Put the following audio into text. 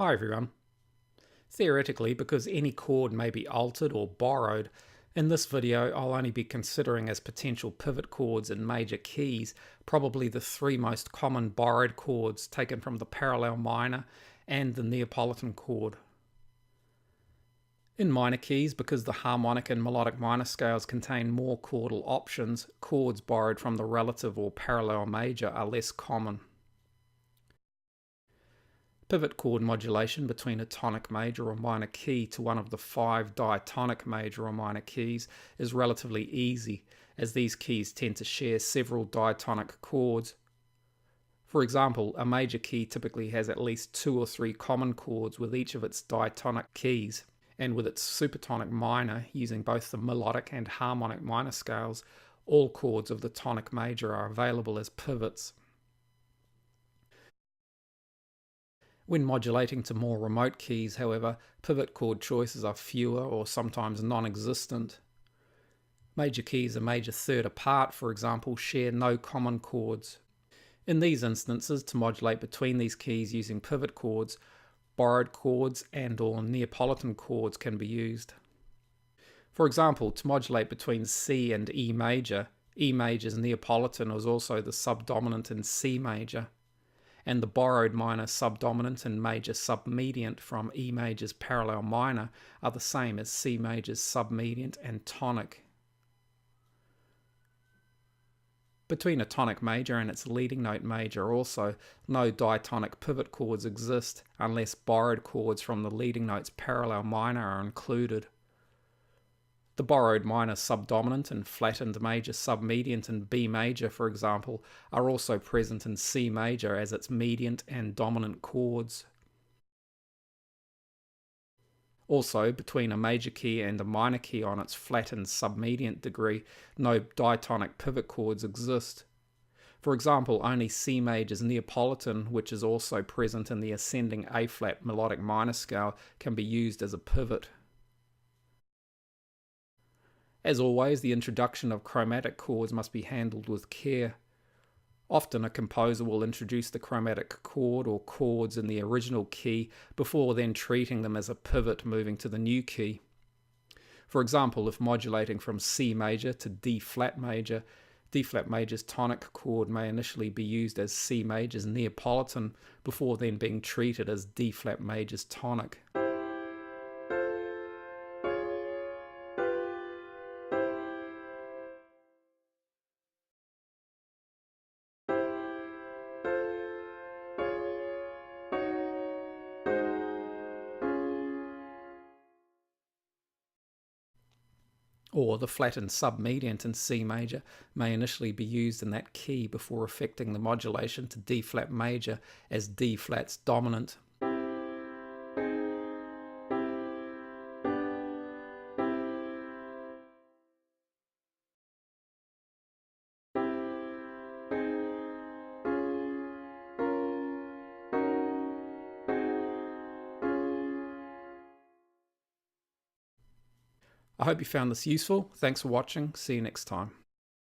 Hi everyone. Theoretically, because any chord may be altered or borrowed, in this video I'll only be considering as potential pivot chords in major keys probably the three most common borrowed chords taken from the parallel minor and the Neapolitan chord. In minor keys, because the harmonic and melodic minor scales contain more chordal options, chords borrowed from the relative or parallel major are less common. Pivot chord modulation between a tonic major or minor key to one of the 5 diatonic major or minor keys is relatively easy, as these keys tend to share several diatonic chords. For example, a major key typically has at least 2 or 3 common chords with each of its diatonic keys, and with its supertonic minor using both the melodic and harmonic minor scales, all chords of the tonic major are available as pivots. When modulating to more remote keys, however, pivot chord choices are fewer or sometimes non-existent. Major keys a major third apart, for example, share no common chords. In these instances, to modulate between these keys using pivot chords, borrowed chords and/or Neapolitan chords can be used. For example, to modulate between C and E major's Neapolitan is also the subdominant in C major, and the borrowed minor subdominant and major submediant from E major's parallel minor are the same as C major's submediant and tonic. Between a tonic major and its leading note major also, no diatonic pivot chords exist unless borrowed chords from the leading note's parallel minor are included. The borrowed minor subdominant and flattened major submediant in B major, for example, are also present in C major as its mediant and dominant chords. Also, between a major key and a minor key on its flattened submediant degree, no diatonic pivot chords exist. For example, only C major's Neapolitan, which is also present in the ascending A-flat melodic minor scale, can be used as a pivot. As always, the introduction of chromatic chords must be handled with care. Often a composer will introduce the chromatic chord or chords in the original key before then treating them as a pivot moving to the new key. For example, if modulating from C major to D flat major's tonic chord may initially be used as C major's Neapolitan before then being treated as D flat major's tonic. Or the flattened submediant in C major may initially be used in that key before effecting the modulation to D flat major as D flat's dominant. I hope you found this useful. Thanks for watching. See you next time.